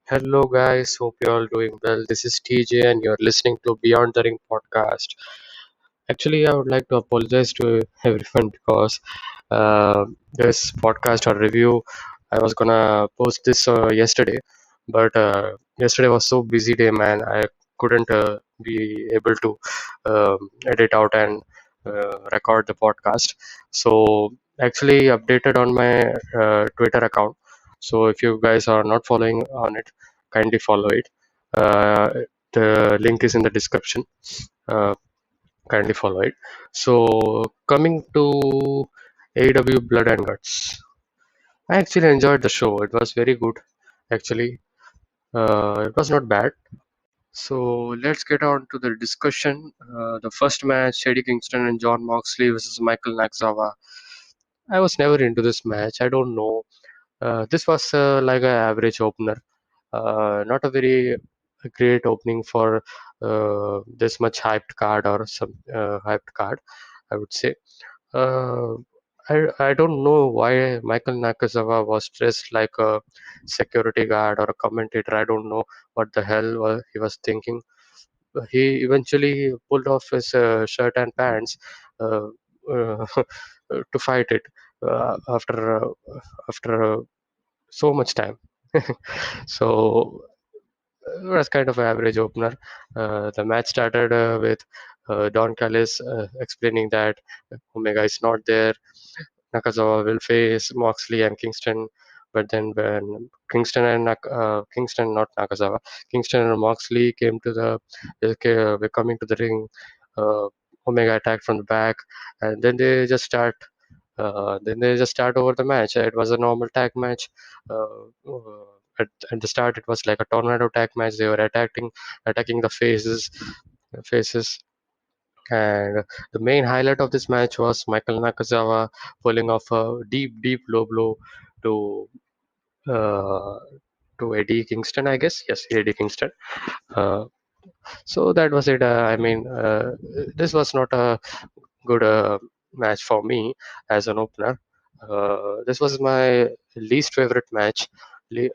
Hello, guys. Hope you're all doing well. This is TJ, and you're listening to Beyond the Ring podcast. Actually, I would like to apologize to everyone because this podcast or review, I was gonna post this yesterday, but yesterday was so busy day, man. I couldn't be able to edit out and record the podcast. So, actually, updated on my Twitter account. So, if you guys are not following on it, kindly follow it. Uh, the link is in the description. Uh, Kindly follow it. So coming to AEW Blood and Guts, I actually enjoyed the show. It was very good, actually. It was not bad. So let's get on to the discussion. The first match, Eddie Kingston and John Moxley versus Michael Nakazawa. I was never into this match. I don't know. This was like an average opener. Not a very great opening for this much hyped card or some hyped card, I would say. Uh, I don't know why Michael Nakazawa was dressed like a security guard or a commentator. I don't know what the hell he was thinking. He eventually pulled off his shirt and pants uh, uh, to fight it after so much time. So it was kind of an average opener. The match started with Don Callis explaining that Omega is not there. Nakazawa will face Moxley and Kingston, but then when Kingston, not Nakazawa, Kingston and Moxley came to were coming to the ring. Uh, Omega attacked from the back, and then they just start over the match. It was a normal tag match. At the start, it was like a tornado tag match. They were attacking the faces. And the main highlight of this match was Michael Nakazawa pulling off a deep low blow to uh, Eddie Kingston, I guess. Yes, Eddie Kingston. Uh, so that was it. This was not a good match for me as an opener. This was my least favorite match. Le-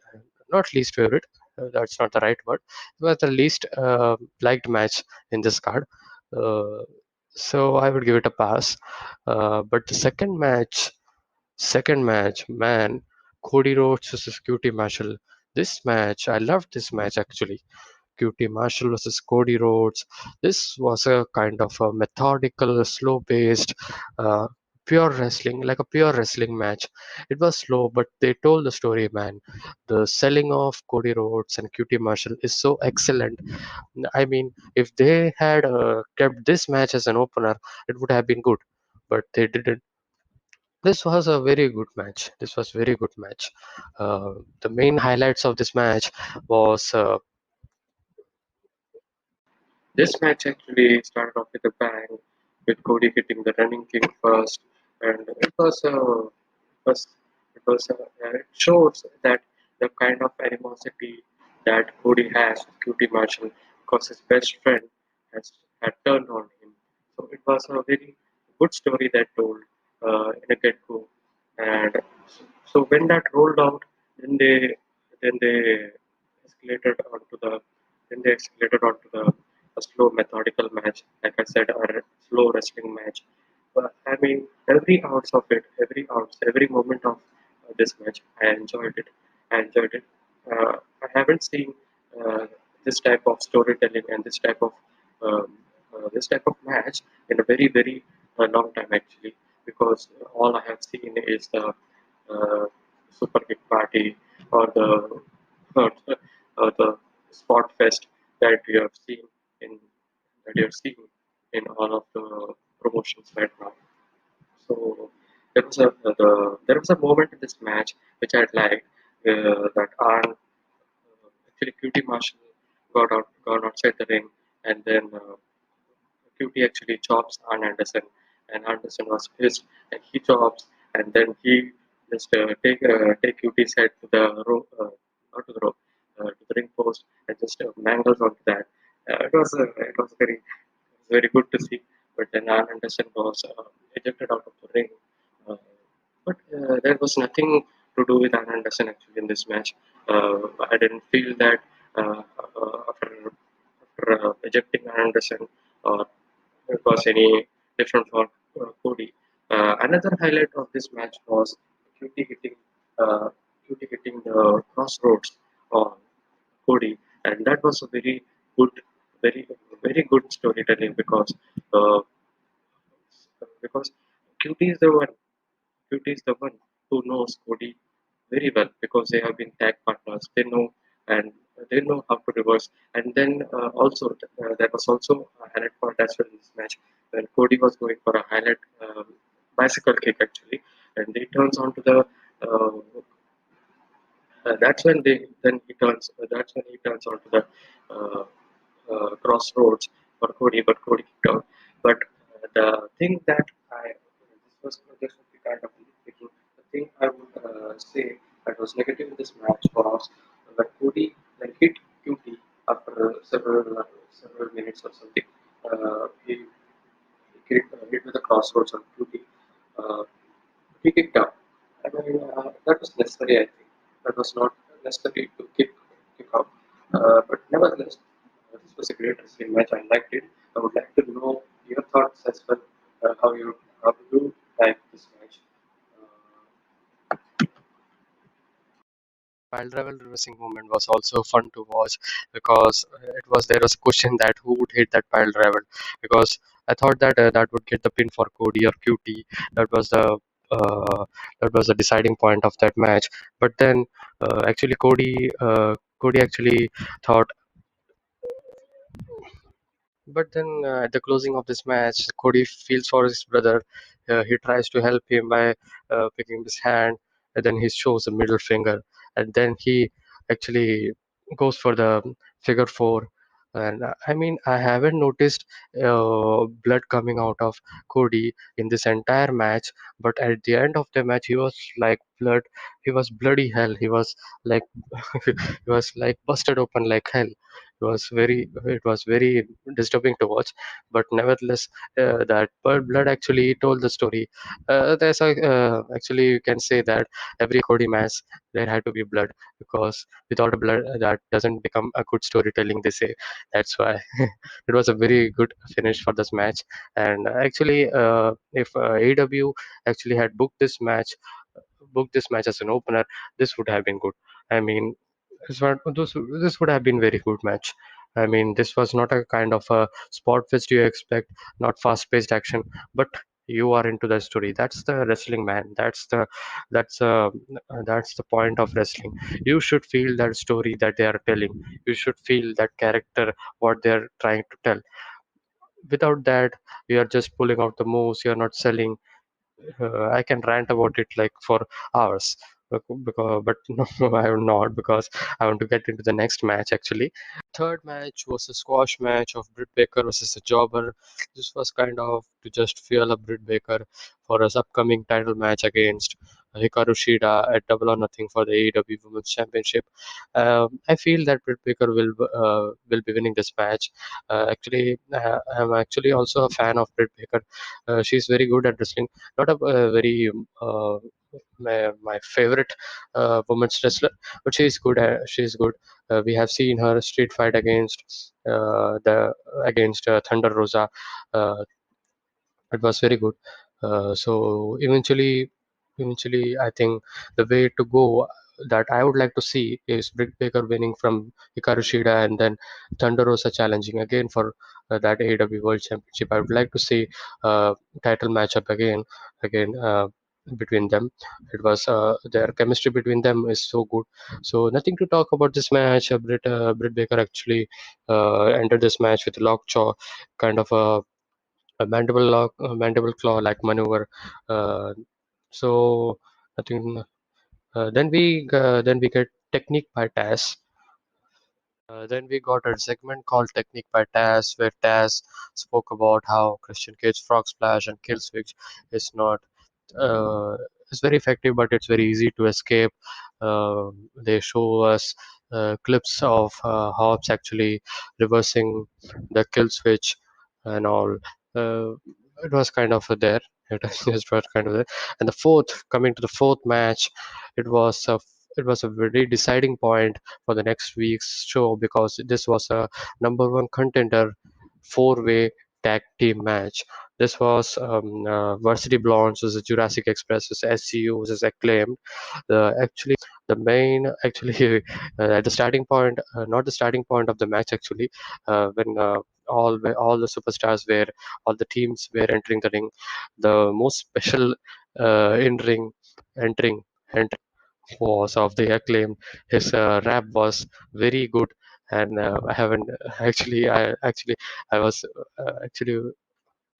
Not least favorite. That's not the right word. It was the least liked match in this card. Uh, so I would give it a pass. But the second match, man, Cody Rhodes versus QT Marshall. This match, I loved this match actually. QT Marshall versus Cody Rhodes. This was a kind of a methodical, slow-paced, uh, pure wrestling match. It was slow, but they told the story, man. The selling of Cody Rhodes and QT Marshall is so excellent. I mean, if they had kept this match as an opener, it would have been good, but they didn't. This was a very good match. This was very good match. The main highlights of this match was This match actually started off with a bang, with Cody hitting the running king first, and it shows that the kind of animosity that Cody has with QT Marshall because his best friend has had turned on him. So it was a very good story that told in a get go, and so when that rolled out, then they escalated onto the then they escalated onto the a slow methodical match, like I said, a slow wrestling match. But I mean, every ounce of it, every moment of this match, I enjoyed it. I enjoyed it. I haven't seen uh, this type of storytelling and this type of match in a very long time actually, because all I have seen is the super kick party or the spot fest that you have seen in that you're seeing in all of the promotions right now. So there was a moment in this match which I liked that Arn actually QT Marshall got outside the ring, and then QT actually chops Arn Anderson, and Anderson was pissed, and he chops, and then he just take QT's head to the rope, not to the rope, to the ring post, and just mangles onto that. It was very good to see. But then Arn Anderson was ejected out of the ring. Uh, but there was nothing to do with Arn Anderson actually in this match. I didn't feel that after ejecting Arn Anderson or it was any different for Cody. Another highlight of this match was QT hitting uh, QT hitting the crossroads on Cody, and that was a good, very very good storytelling uh, because QT is the one QT is the one who knows Cody very well because they have been tag partners. They know and they know how to reverse. And then also there was also a highlight point as well in this match when Cody was going for a highlight bicycle kick actually, and he turns onto the that's when they then he turns. That's when he turns onto the uh, crossroads for Cody, but Cody kicked out. But the thing that this was just the kind of nitpicking. The thing I would say that was negative in this match was when Cody like hit QT after several minutes or something. He hit with the crossroads on QT. Uh, he kicked out. I mean, that was necessary, I think. That was not necessary to kick out. But nevertheless, this was a great wrestling match. I liked it. I would like to know your thoughts as well. How you like this match? Pile driver reversing movement was also fun to watch because there was a question that who would hit that pile driver, because I thought that that would get the pin for Cody or QT. That was the uh, that was the deciding point of that match. But then actually Cody actually thought. But then at the closing of this match, Cody feels for his brother. He tries to help him by picking his hand, and then he shows a middle finger, and then he actually goes for the figure four. And I mean, I haven't noticed blood coming out of Cody in this entire match, but at the end of the match, he was like blood. He was bloody hell. He was like he was like busted open like hell. It was very disturbing to watch, but nevertheless, that Pearl Blood actually told the story. Actually you can say that every Cody match there had to be blood, because without a blood that doesn't become a good storytelling. They say that's why it was a very good finish for this match. And actually, if AEW actually had booked this match as an opener, this would have been good. I mean, this would have been very good match. I mean, this was not a kind of a spot fest you expect, not fast-paced action, but you are into the story. That's the wrestling, man. That's uh, that's the point of wrestling. You should feel that story that they are telling. You should feel that character what they are trying to tell. Without that, you are just pulling out the moves. You are not selling. I can rant about it like for hours. But no, I will not, because I want to get into the next match actually. Third match was a squash match of Britt Baker versus a jobber. This was kind of to just fuel up Britt Baker for his upcoming title match against Hikaru Shida at Double or Nothing for the AEW Women's Championship. I feel that Britt Baker will be winning this match. I'm actually also a fan of Britt Baker. She's very good at wrestling. Not a very my favorite women's wrestler, but she's good. We have seen her street fight the against Thunder Rosa. Uh, it was very good. So eventually, I think the way to go that I would like to see is Britt Baker winning from Hikaru Shida, and then Thunder Rosa challenging again for that AEW World Championship. I would like to see title matchup again. Between them, it was their chemistry between them is so good. So nothing to talk about this match. Britt Baker actually entered this match with a lockjaw, kind of a mandible claw like maneuver. Uh, so I think then we get technique by Taz. Then we got a segment called Technique by Taz, where Taz spoke about how Christian Cage Frog Splash and Kill Switch is not uh, it's very effective, but it's very easy to escape. They show us clips of Hobbs actually reversing the kill switch and all. Uh, it was kind of there. It just was kind of it. And the fourth, coming to the fourth match, it was a it was a very deciding point for the next week's show because this was a number one contender four-way tag team match. This was Varsity Blondes versus Jurassic Express versus SCU versus Acclaimed. The main actually at the starting point, not the starting point of the match actually, when all the superstars were, all the teams were entering the ring. The most special in ring entering was of the Acclaimed. His rap was very good, and I haven't I was actually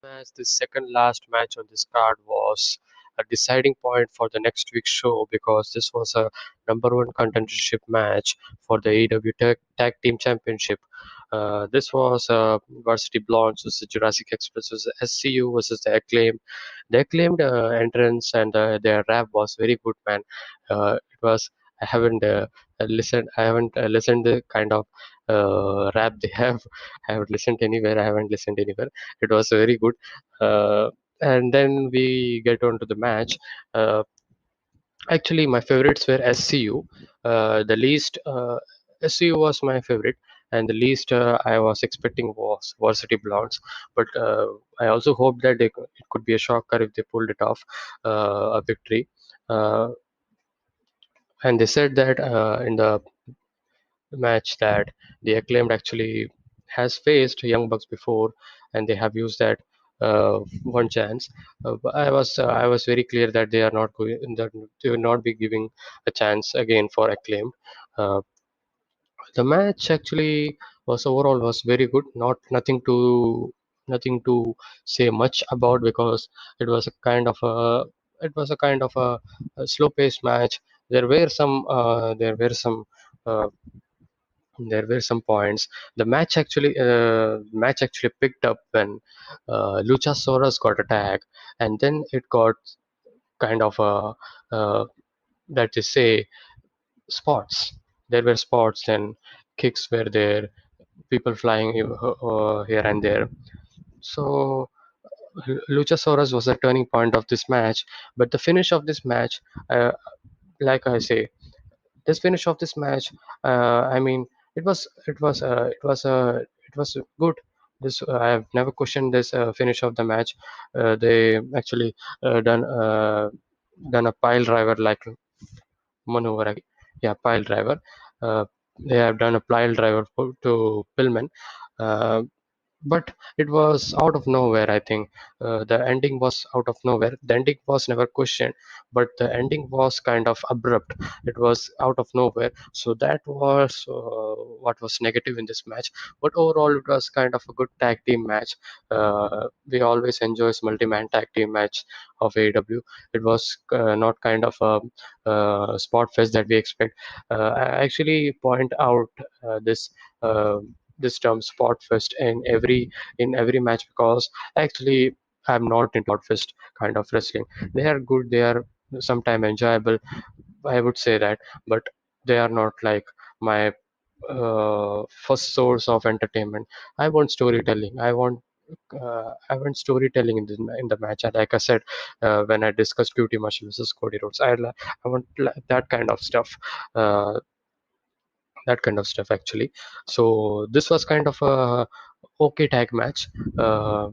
match, the second last match on this card was a deciding point for the next week's show because this was a number one contendership match for the AEW Tag Team Championship. This was Varsity Blondes versus Jurassic Express versus SCU versus the Acclaim. The Acclaimed entrance and their rap was very good, man. It was. I haven't listened. I haven't listened the kind of rap they have. I haven't listened anywhere. I haven't listened anywhere. It was very good. Uh, and then we get on to the match. Uh, Actually, my favorites were SCU. The least SCU was my favorite, and the least I was expecting was Varsity Blondes. But I also hope that it could be a shocker if they pulled it off, a victory. Uh, and they said that in the match that the Acclaimed actually has faced Young Bucks before, and they have used that one chance. But I was very clear that they are not going that they will not be giving a chance again for Acclaimed. Uh, the match actually was overall was very good. Not nothing to say much about because it was a kind of a slow paced match. There were some uh, there were some points. Match actually picked up when Luchasaurus got attacked, and then it got kind of a that is say spots. There were spots, and kicks were there, people flying here and there. So Luchasaurus was a turning point of this match, but the finish of this match, uh, like I say, this finish of this match, I mean, it was good. This I have never questioned this finish of the match. They actually done a pile driver like maneuver. Yeah, pile driver. Uh, they have done a pile driver to Pillman. Uh, but it was out of nowhere. I think the ending was out of nowhere. The ending was never questioned, but the ending was kind of abrupt. It was out of nowhere, so that was what was negative in this match. But overall it was kind of a good tag team match. We always enjoy multi-man tag team match of AEW. It was not kind of a spot fest that we expect. I actually point out this uh, this term spot fest in every match because actually I'm not into spot fest kind of wrestling. They are good, they are sometimes enjoyable, I would say that, but they are not like my first source of entertainment. I want storytelling. I want storytelling in the match. And like I said, when I discussed QT Marshall versus Cody Rhodes, I want that kind of stuff. Uh, that kind of stuff actually. So this was kind of a okay tag match, uh,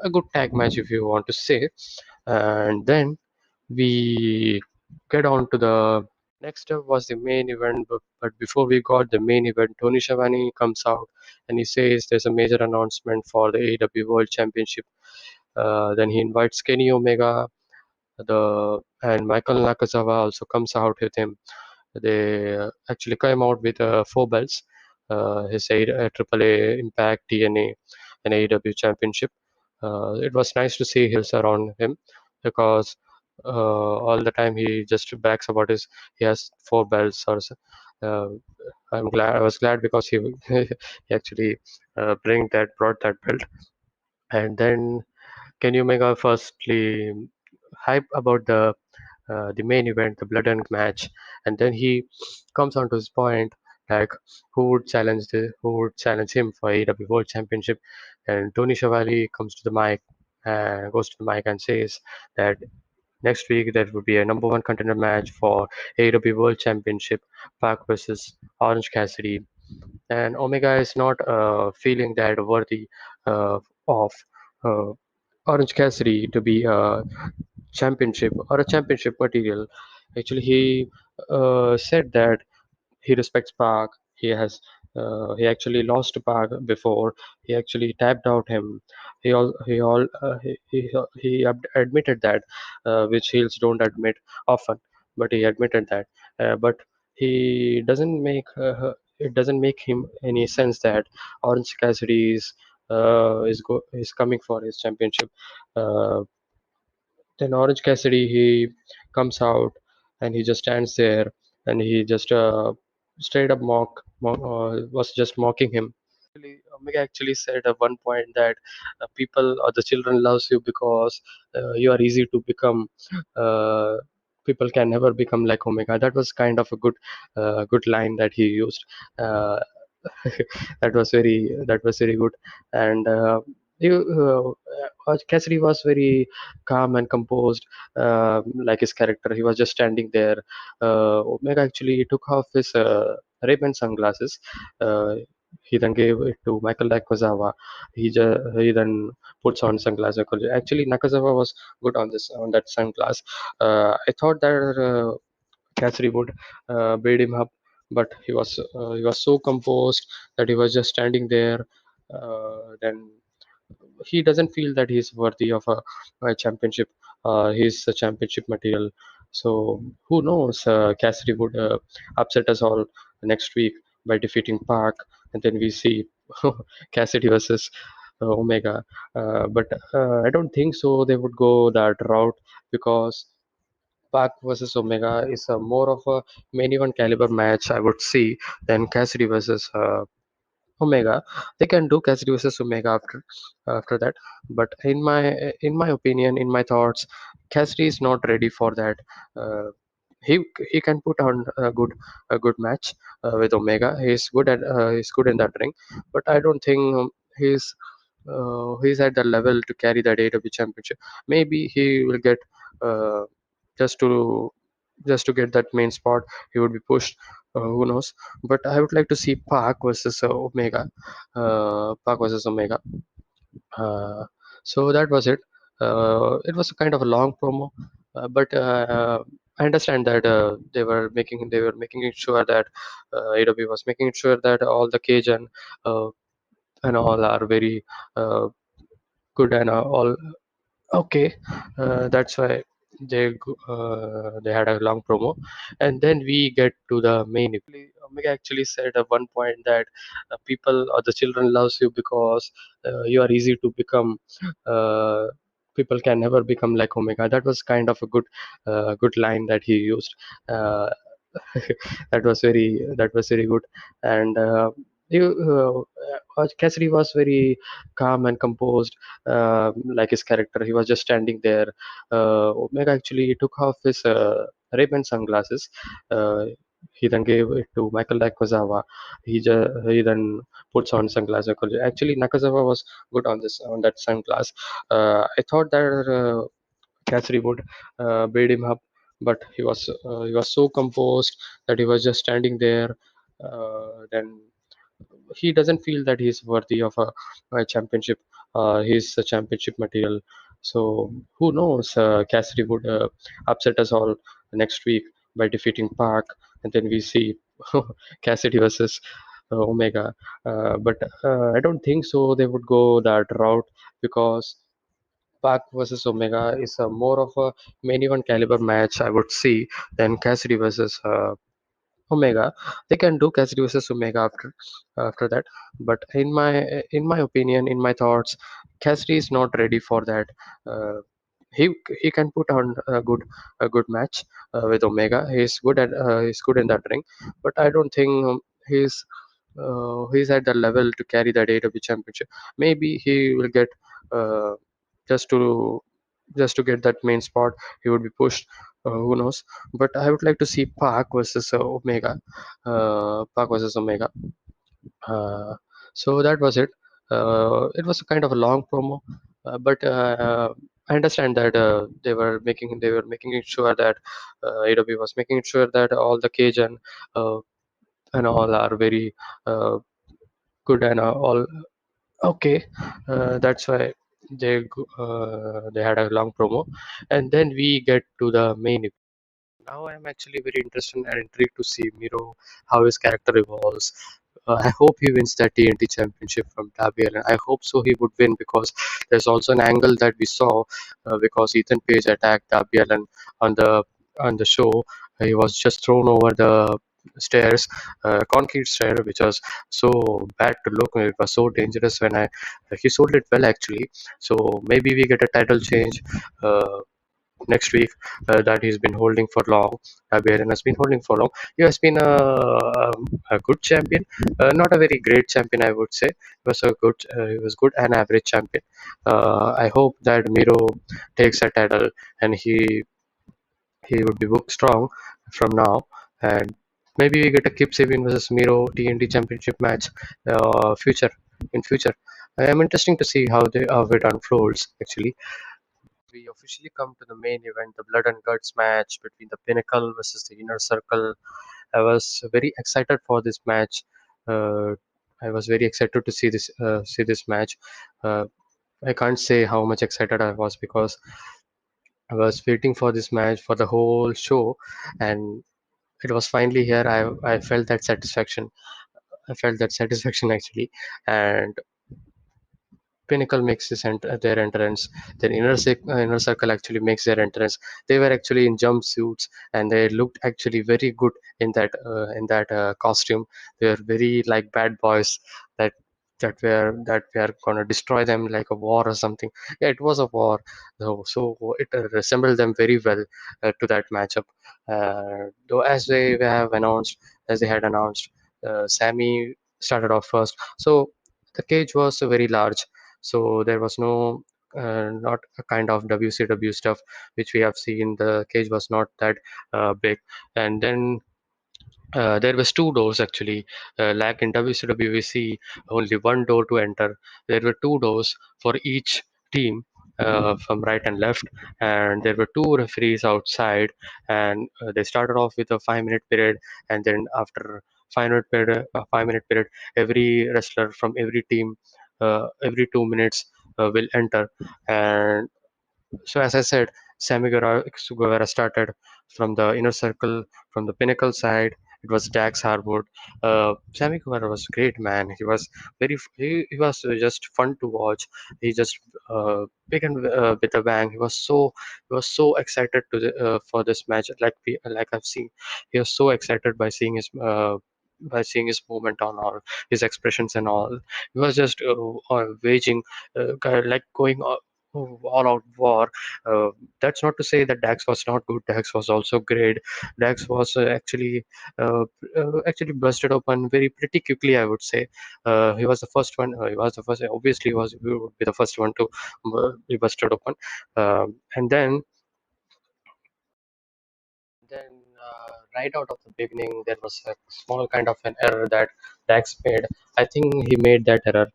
a good tag match if you want to say. And then we get on to the next up was the main event. But before we got the main event, Tony Schiavone comes out and he says there's a major announcement for the AEW World Championship. Then he invites Kenny Omega, the and Michael Nakazawa also comes out with him. They actually came out with four belts. His AAA Impact, TNA, and AEW Championship. It was nice to see hills around him because all the time he just brags about his he has four belts or so. Uh, I was glad because he he actually brought that belt. And then Kenny Omega firstly hype about the main event, the blood and match, and then he comes on to his point like who would challenge him for AEW World Championship, and Tony Schiavone comes to the mic goes to the mic and says that next week there would be a number one contender match for AEW World Championship, Pac versus Orange Cassidy, and Omega is not feeling that worthy of uh, Orange Cassidy to be a championship or a championship material. Actually, he said that he respects Park. He actually lost to Park before. He actually tapped out him. He admitted that, which heels don't admit often, but he admitted that. But he doesn't make it doesn't make him any sense that Orange Cassidy is coming for his championship. Uh, then Orange Cassidy, he comes out and he just stands there and he just straight up was just mocking him. Omega actually said at one point that people or the children loves you because you are easy to become. Uh, People can never become like Omega. That was kind of a good line that he used. Uh, that was very good, and Cassidy was very calm and composed, like his character. He was just standing there. Omega actually took off his Ray-Ban sunglasses. Uh, he then gave it to Michael Nakazawa. He then puts on sunglasses. Actually, Nakazawa was good on that sunglass. I thought that Cassidy would beat him up, but he was so composed that he was just standing there. Then he doesn't feel that he's worthy of a championship. He's a championship material. So who knows? Cassidy would upset us all next week by defeating Park, and then we see Cassidy versus Omega. But I don't think so. They would go that route because Pac versus Omega is a more of a main event caliber match, I would see, than Cassidy versus Omega. They can do Cassidy versus Omega after that, but in my opinion, in my thoughts, Cassidy is not ready for that. Uh, he can put on a good match with Omega. He's good in that ring, but I don't think he's at the level to carry that AEW championship. Maybe he will get uh, just to just to get that main spot. He would be pushed. Who knows? But I would like to see Park versus Omega. Park versus Omega. Uh, so that was it. It was a kind of a long promo, but I understand that they were making it sure that AW was making it sure that all the cage and all are very uh, good and all okay. That's why they had a long promo, and then we get to the main event. Omega actually said at one point that people or the children loves you because you are easy to become. Uh, People can never become like Omega. That was kind of a good line that he used. Uh, that was very good, and Cassidy was very calm and composed, like his character. He was just standing there. Omega actually took off his Ray-Ban sunglasses. Uh, he then gave it to Michael Nakazawa. He then puts on sunglasses. Actually, Nakazawa was good on that sunglass. I thought that Cassidy would beat him up, but he was so composed that he was just standing there. Then he doesn't feel that he's worthy of a championship. He's a championship material. So who knows? Cassidy would upset us all next week by defeating Park, and then we see Cassidy versus Omega. But I don't think so. They would go that route because Pac versus Omega is a more of a main event caliber match, I would see, than Cassidy versus Omega. They can do Cassidy versus Omega after that, but in my opinion, in my thoughts, Cassidy is not ready for that. Uh, he can put on a good match with Omega. He's good in that ring, but I don't think he's at the level to carry that AEW championship. Maybe he will get uh, just to just to get that main spot. He would be pushed. Who knows? But I would like to see Park versus Omega. Park versus Omega. Uh, so that was it. It was a kind of a long promo, But I understand that they were making it sure that AW was making it sure that all the cage uh, and all are very uh, good and all okay. That's why they had a long promo, and then we get to the main event. Now I'm actually very interested and intrigued to see Miro, how his character evolves. I hope he wins that TNT championship from Darby Allin. I hope so he would win because there's also an angle that we saw because Ethan Page attacked Darby Allin on the show. He was just thrown over the stairs, concrete stair, which was so bad to look. It was so dangerous when I he sold it well actually. So maybe we get a title change. Next week that he's been holding for long. Baron has been holding for long. He has been a good champion, not a very great champion, I would say. He was good and average champion. I hope that Miro takes a title and he would be booked strong from now. And maybe we get a Kip Sabian versus Miro TNT Championship match future in future. I am interesting to see how it unfolds actually. We officially come to the main event, the blood and guts match between the Pinnacle versus the Inner Circle. I was very excited for this match. Uh, I was very excited to see this match. Uh, I can't say how much excited I was because I was waiting for this match for the whole show, and it was finally here. I felt that satisfaction. I felt that satisfaction actually, and Pinnacle makes their entrance. Their inner circle actually makes their entrance. They were actually in jumpsuits and they looked actually very good in that costume. They were very like bad boys that that were gonna destroy them like a war or something. Yeah, it was a war. So it resembled them very well to that matchup. Though as they had announced, Sammy started off first. So the cage was very large, so there was not a kind of WCW stuff which we have seen. The cage was not that big, and then there was two doors actually. Like in WCW, we see only one door to enter. There were two doors for each team, from right and left, and there were two referees outside. And they started off with a 5 minute period, and then after 5 minute period, every wrestler from every team, every 2 minutes, will enter. And so as I said, Guevara started from the inner circle, from the pinnacle side. It was Dax Harwood. Sammy Guevara was great, man. He was just fun to watch. He just began with a bang. He was so excited for this match. Like I've seen, he was so excited by seeing his movement on all his expressions and all. He was just waging, like going all out war. uh, that's not to say that Dax was not good. Dax was also great. Dax was actually busted open very pretty quickly, I would say. He was the first one. He was the first. Obviously, he would be the first one to be busted open. And then right out of the beginning, there was a small kind of an error that Dax made. I think he made that error.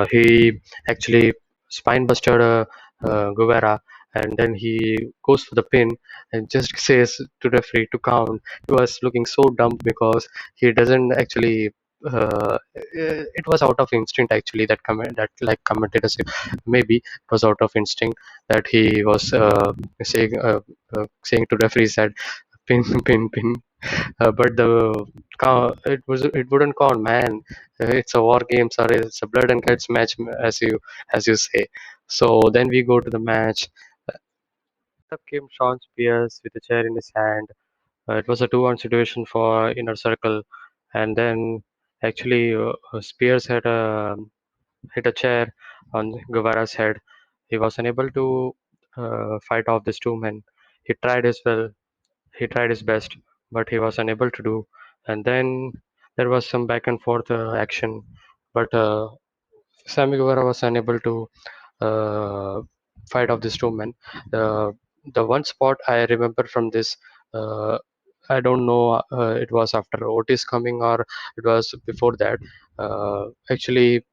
He actually spine busted Guevara, and then he goes for the pin and just says to the referee to count. He was looking so dumb because he doesn't actually. It was out of instinct actually that like commentators say, maybe it was out of instinct that he was saying to referees that pin pin pin, but it wouldn't count, man. It's a war game, sorry, it's a blood and guts match, as you say. So then we go to the match. Up came Sean Spears with a chair in his hand. It was a 2-1 situation for Inner Circle, and then actually Spears had hit a chair on Guevara's head. He was unable to fight off these two men. He tried as well. He tried his best, but he was unable to do. And then there was some back and forth action, but Sammy Guevara was unable to uh, fight off these two men. The the one spot I remember from this, uh, I don't know, it was after Otis coming or it was before that. Actually,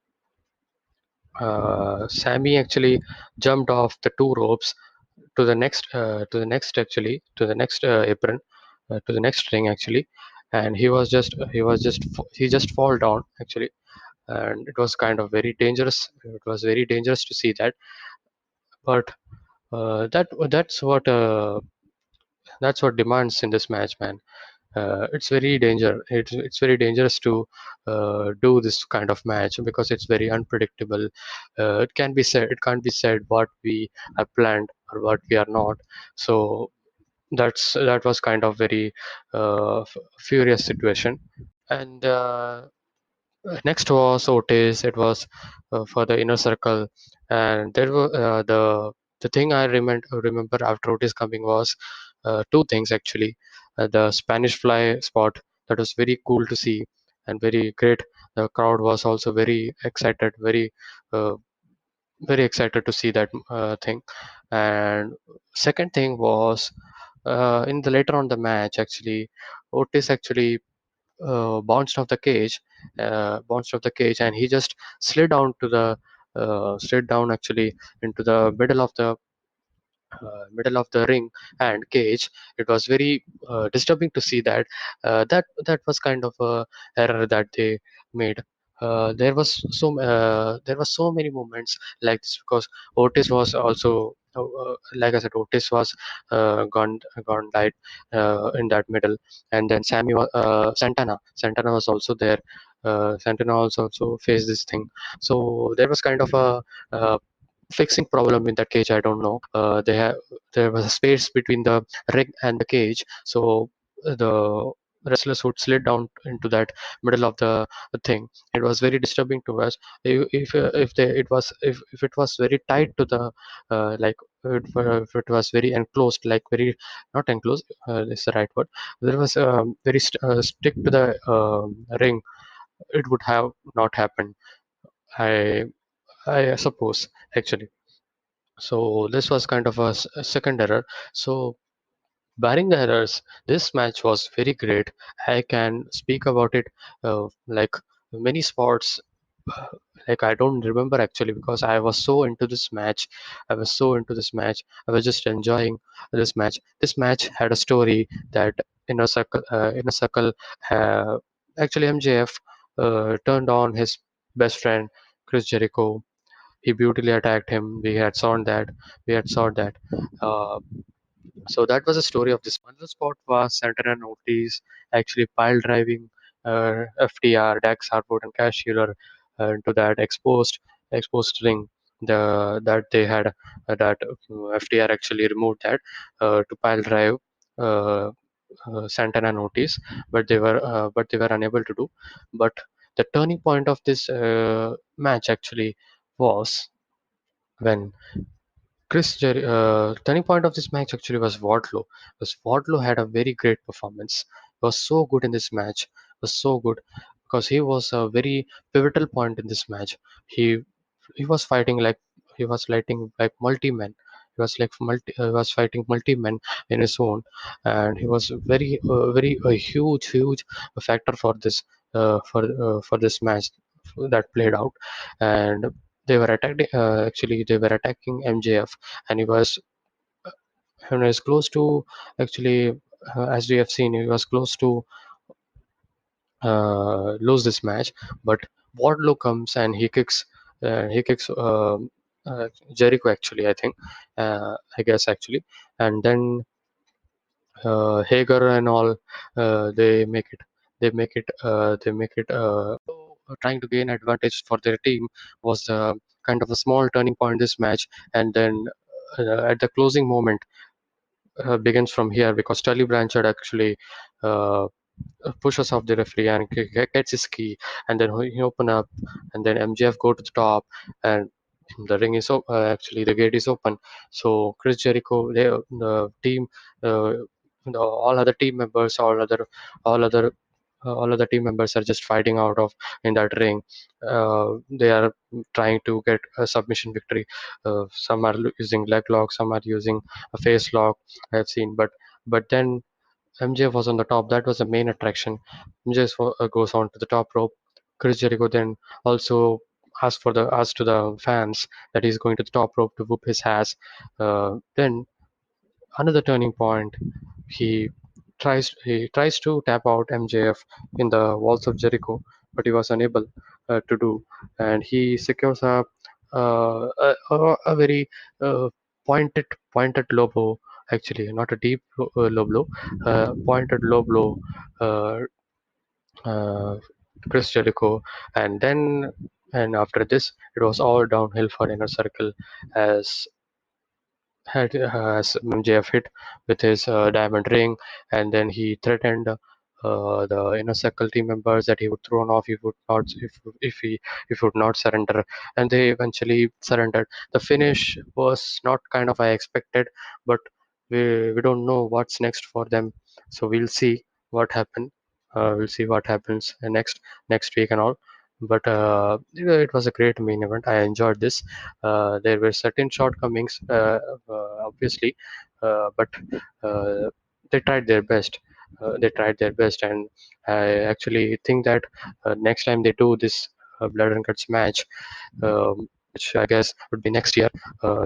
Sammy actually jumped off the two ropes to the next apron, to the next ring actually, and he just fall down actually, and it was kind of very dangerous. It was very dangerous to see that, but that's what demands in this match, man. It's very dangerous to do this kind of match because it's very unpredictable. It can't be said what we have planned or what we are not. So that was kind of very furious situation. And next was Otis. It was for the inner circle, and there were the thing I remember after Otis coming was two things actually. The Spanish Fly spot, that was very cool to see and very great. The crowd was also uh, very excited to see that thing. And second thing was in the later on the match actually, Otis actually bounced off the cage, and he just slid down actually into the middle of the ring and cage. It was very disturbing to see that. That was kind of a error that they made. There was so many moments like this because Otis was also like I said, Otis was gone died in that middle, and then Santana was also there. Santana also faced this thing, so there was kind of a fixing problem in that cage. I don't know. There was a space between the ring and the cage, so the wrestlers would slid down into that middle of the thing. It was very disturbing to us. If they, it was if it was very tight to the like if it was very enclosed, like very not enclosed, is the right word. There was very stick to the ring. It would have not happened. I I suppose actually. So this was kind of a second error. So barring the errors, this match was very great. I can speak about it like many spots. uh, Like I don't remember actually because I was so into this match. I was so into this match. I was just enjoying this match. This match had a story that Inner Circle, uh, actually MJF turned on his best friend Chris Jericho. He brutally attacked him. We had saw that. Uh, so that was the story of this. Another spot was Santana and Ortiz actually pile driving FTR, Dax Harwood, and Cash Wheeler into that exposed ring. That they had that FTR actually removed that to pile drive uh, Santana and Ortiz, but they were unable to do. But the turning point of this match actually was when turning point of this match actually was Wardlow, because Wardlow had a very great performance. He was so good in this match. Was so good because he was a very pivotal point in this match. He he was fighting like he was fighting like multi men. He was fighting multi men in his own, and he was very a huge factor for for this match that played out. And they were attacking MJF, and he was close to actually as we have seen, he was close to lose this match. But Wardlow comes and he kicks Jericho actually, I think, I guess actually, and then Hager and all, they make it trying to gain advantage for their team was kind of a small turning point this match. And then at the closing moment begins from here because Tully Blanchard actually uh, pushes off the referee and gets his key, and then he open up, and then MJF go to the top, and the ring is actually the gate is open. So Chris Jericho, the team, uh, all other team members, all other team members are just fighting out of in that ring. They are trying to get a submission victory. Some are using leg lock, some are using a face lock. I have seen, but then MJF was on the top. That was the main attraction. MJF goes on to the top rope. Chris Jericho then also asked to the fans that he's going to the top rope to whoop his ass. Then another turning point, he he tries to tap out MJF in the walls of Jericho, but he was unable to do, and he secures a very uh, pointed low blow, actually not a deep low blow, pointed low blow. Uh, uh, Chris Jericho, and then and after this, it was all downhill for Inner Circle as as MJF hit with his diamond ring, and then he threatened the Inner Circle team members that he would thrown off if he would not surrender, and they eventually surrendered. The finish was not kind of I expected, but we don't know what's next for them, so we'll see what happen. We'll see what happens next week and all. But it was a great main event. I enjoyed this. There were certain shortcomings, obviously, but uh, they tried their best. And I actually think that next time they do this blood and guts match, which I guess would be next year,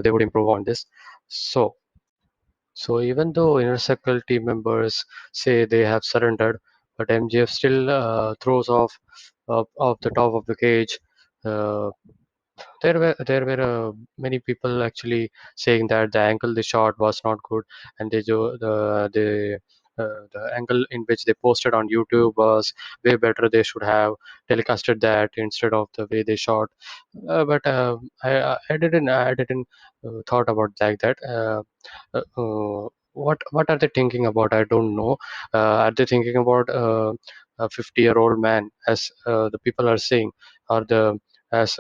they would improve on this. So, so even though Inner Circle team members say they have surrendered, but MJF still throws off the top of the cage. Uh, there were many people actually saying that the angle they shot was not good, and the angle in which they posted on YouTube was way better. They should have telecasted that instead of the way they shot. But I didn't thought about like that. What are they thinking about? I don't know. Are they thinking about a 50-year-old man, as the people are saying, or the as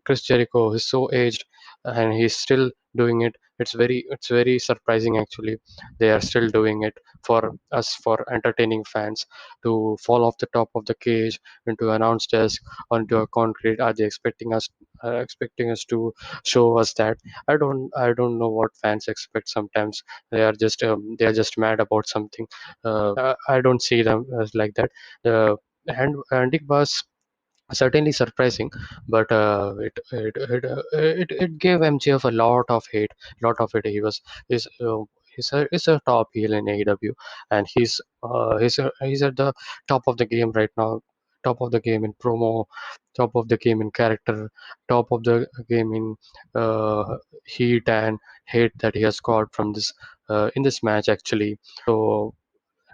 Chris Jericho is so aged and he's still doing it. It's very surprising actually. They are still doing it for us, for entertaining fans, to fall off the top of the cage into an announce desk onto a concrete. Are they expecting us to show us that? I don't know what fans expect. Sometimes they are just mad about something. I don't see them as like that. And Andy was certainly surprising, but it gave MJF a lot of hate, lot of it. He's a top heel in AEW, and he's at the top of the game right now, top of the game in promo, top of the game in character, top of the game in heat and hate that he has got from this in this match actually. So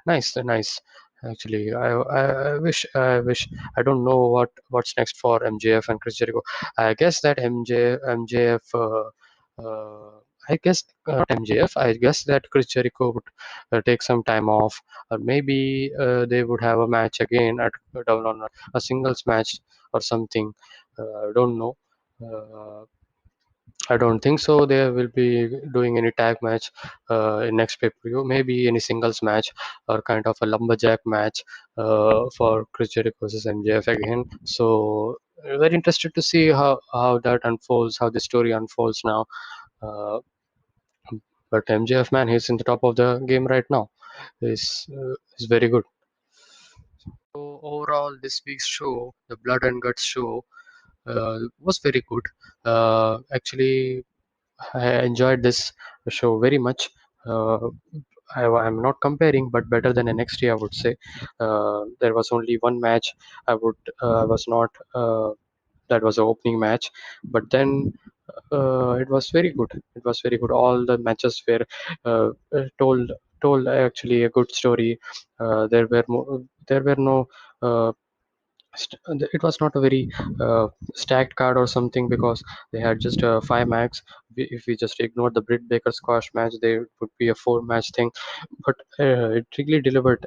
nice, nice. Actually, I wish. I don't know what's next for MJF and Chris Jericho. I guess that MJF. I guess not MJF. I guess that Chris Jericho would take some time off, or maybe they would have a match again at down on a singles match or something. I don't know. Uh, I don't think so. They will be doing any tag match in next pay-per-view. Maybe any singles match or kind of a lumberjack match for Chris Jericho versus MJF again. So very interested to see how that unfolds, how the story unfolds now. Uh, but MJF, man, he's in the top of the game right now. He's very good. So overall, this week's show, the Blood and Guts show, was very good. Actually, I enjoyed this show very much. Uh, I'm not comparing, but better than NXT, I would say. There was only one match I was not. That was the opening match, but then it was very good. It was very good. All the matches were told actually a good story. There were no uh, it was not a very stacked card or something, because they had just five max. If we just ignore the Britt Baker squash match, there would be a four match thing. But it really delivered,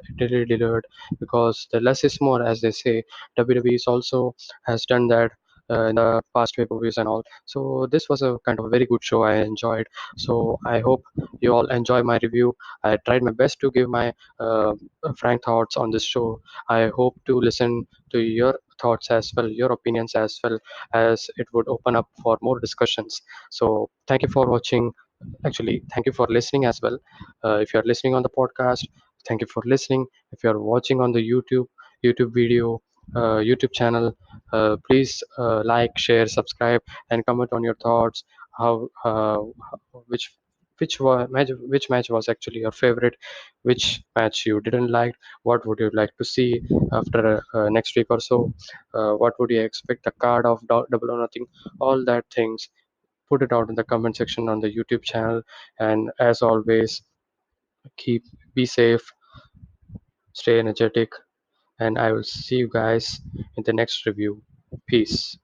because the less is more, as they say. WWE is also has done that in the past pay-per-views and all. So this was a kind of a very good show. I enjoyed. So I hope you all enjoy my review. I tried my best to give my frank thoughts on this show. I hope to listen to your thoughts as well, your opinions as well, as it would open up for more discussions. So thank you for watching. Actually, thank you for listening as well. If you're listening on the podcast, thank you for listening. If you're watching on the YouTube video, YouTube channel, Please like, share, subscribe, and comment on your thoughts. How which which match was actually your favorite, which match you didn't like, what would you like to see after next week or so, what would you expect the card of Double or Nothing, all that things. Put it out in the comment section on the YouTube channel. And as always, keep be safe, stay energetic, and I will see you guys in the next review. Peace.